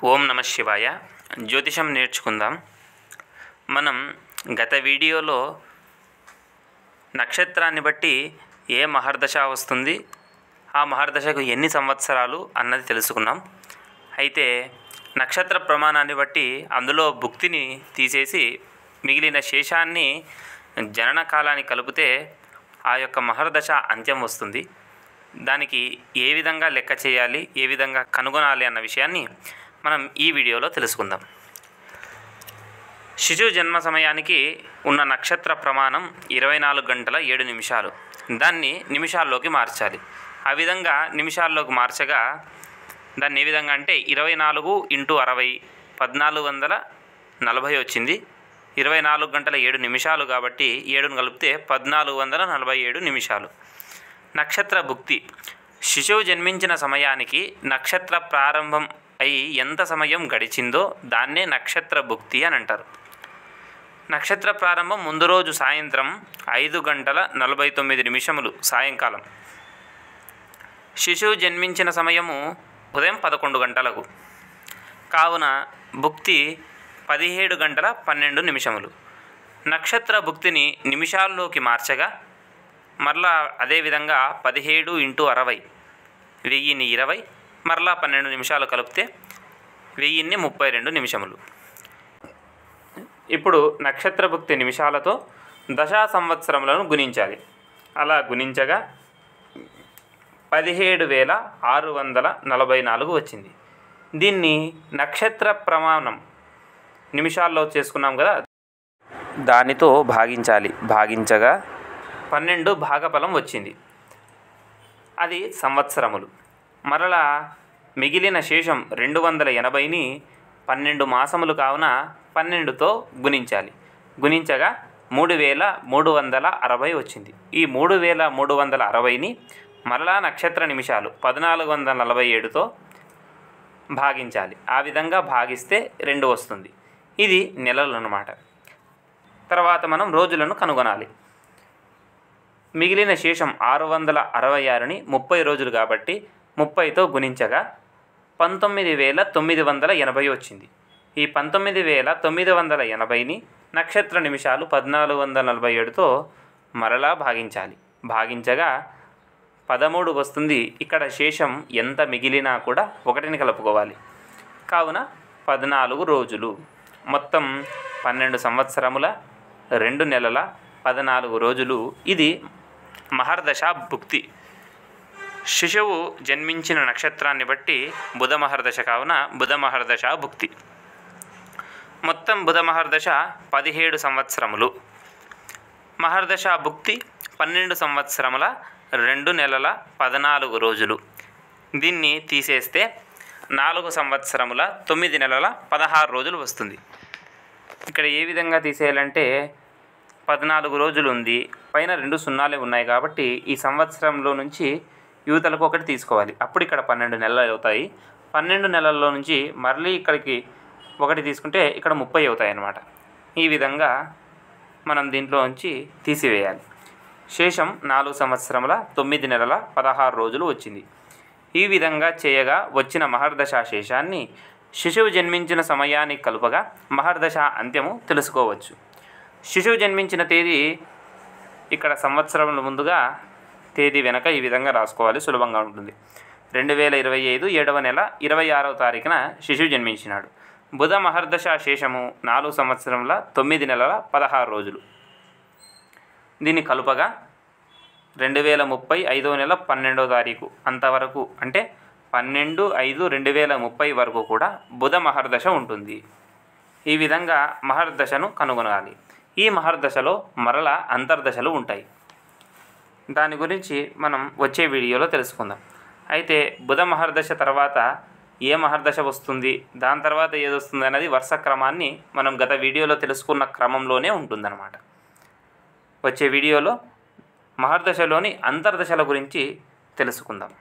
ఓం నమ శివాయ. జ్యోతిషం నేర్చుకుందాం. మనం గత వీడియోలో నక్షత్రాన్ని బట్టి ఏ మహర్దశ వస్తుంది, ఆ మహర్దశకు ఎన్ని సంవత్సరాలు అన్నది తెలుసుకున్నాం. అయితే నక్షత్ర ప్రమాణాన్ని బట్టి అందులో భుక్తిని తీసేసి మిగిలిన శేషాన్ని జనన కాలాన్ని కలిపితే ఆ యొక్క మహర్దశ అంత్యం వస్తుంది. దానికి ఏ విధంగా లెక్క చేయాలి, ఏ విధంగా కనుగొనాలి అన్న విషయాన్ని మనం ఈ వీడియోలో తెలుసుకుందాం. శిశువు జన్మ సమయానికి ఉన్న నక్షత్ర ప్రమాణం 24 గంటల 7 నిమిషాలు. దాన్ని నిమిషాల్లోకి మార్చాలి. ఆ విధంగా నిమిషాల్లోకి మార్చగా దాన్ని ఏ విధంగా అంటే 24 × 60 1440 వచ్చింది. 24 గంటల 7 నిమిషాలు కాబట్టి 7ను కలిపితే 1447 నిమిషాలు. నక్షత్ర భుక్తి శిశువు జన్మించిన సమయానికి నక్షత్ర ప్రారంభం అయి ఎంత సమయం గడిచిందో దాన్నే నక్షత్ర భుక్తి అని అంటారు. నక్షత్ర ప్రారంభం ముందు రోజు సాయంత్రం 5:49 సాయంకాలం. శిశువు జన్మించిన సమయము ఉదయం 11 గంటలకు. కావున భుక్తి 17:12 నక్షత్ర భుక్తిని నిమిషాల్లోకి మార్చగా మరలా అదేవిధంగా 17 × 60 1020 మరలా 12 నిమిషాలు కలిపితే 1032 నిమిషములు. ఇప్పుడు నక్షత్ర భుక్తి నిమిషాలతో దశా సంవత్సరములను గుణించాలి. అలా గుణించగా 17,644 వచ్చింది. దీన్ని నక్షత్ర ప్రమాణం నిమిషాల్లో చేసుకున్నాం కదా, దానితో భాగించాలి. భాగించగా 12 భాగఫలం వచ్చింది. అది సంవత్సరములు. మరలా మిగిలిన శేషం 280ని 12 మాసములు కావున 12తో గుణించాలి. గుణించగా 3,360 వచ్చింది. ఈ 3,360ని మరలా నక్షత్ర నిమిషాలు 1447తో భాగించాలి. ఆ విధంగా భాగిస్తే 2 వస్తుంది. ఇది నెలలు అన్నమాట. తర్వాత మనం రోజులను కనుగొనాలి. మిగిలిన శేషం 666ని 30 రోజులు కాబట్టి 30తో గుణించగా 19,980 వచ్చింది. ఈ 19,980ని నక్షత్ర నిమిషాలు 1447తో మరలా భాగించాలి. భాగించగా 13 వస్తుంది. ఇక్కడ శేషం ఎంత మిగిలినా కూడా 1ని కలుపుకోవాలి. కావున 14 రోజులు. మొత్తం 12 సంవత్సరముల 2 నెలల 14 రోజులు. ఇది మహర్దశ భుక్తి. శిశువు జన్మించిన నక్షత్రాన్ని బట్టి బుధ మహర్దశ కావున బుధ మహర్దశ భుక్తి. మొత్తం బుధ మహర్దశ 17 సంవత్సరములు. మహర్దశ భుక్తి 12 సంవత్సరముల 2 నెలల 14 రోజులు. దీన్ని తీసేస్తే 4 సంవత్సరముల 9 నెలల 16 రోజులు వస్తుంది. ఇక్కడ ఏ విధంగా తీసేయాలంటే 14 రోజులు ఉంది, పైన 2 సున్నాలే ఉన్నాయి కాబట్టి ఈ సంవత్సరంలో నుంచి యువతలకు 1 తీసుకోవాలి. అప్పుడు ఇక్కడ 12 నెలలు అవుతాయి. 12 నెలల్లో నుంచి మళ్ళీ ఇక్కడికి 1 తీసుకుంటే ఇక్కడ 30 అవుతాయి అన్నమాట. ఈ విధంగా మనం దీంట్లో నుంచి తీసివేయాలి. శేషం 4 సంవత్సరముల 9 నెలల 16 రోజులు వచ్చింది. ఈ విధంగా చేయగా వచ్చిన మహర్దశ శేషాన్ని శిశువు జన్మించిన సమయానికి కలుపగా మహర్దశ అంత్యము తెలుసుకోవచ్చు. శిశువు జన్మించిన తేదీ ఇక్కడ సంవత్సరముల ముందుగా తేదీ వెనక ఈ విధంగా రాసుకోవాలి, సులభంగా ఉంటుంది. 2025 7వ నెల 26వ తారీఖున శిశువు జన్మించినాడు. బుధ మహర్దశ శేషము 4 సంవత్సరముల 9 నెలల 16 రోజులు. దీన్ని కలుపగా 2030 5వ నెల 12వ తారీఖు అంతవరకు అంటే 12/5/2030 వరకు కూడా బుధ మహర్దశ ఉంటుంది. ఈ విధంగా మహర్దశను కనుగొనాలి. ఈ మహర్దశలో మరలా అంతర్దశలు ఉంటాయి. దాని గురించి మనం వచ్చే వీడియోలో తెలుసుకుందాం. అయితే బుధ మహర్దశ తర్వాత ఏ మహర్దశ వస్తుంది, దాని తర్వాత ఏది వస్తుంది అనేది వరుస క్రమాన్ని మనం గత వీడియోలో తెలుసుకున్న క్రమంలోనే ఉంటుందన్నమాట. వచ్చే వీడియోలో మహర్దశలోని అంతర్దశల గురించి తెలుసుకుందాం.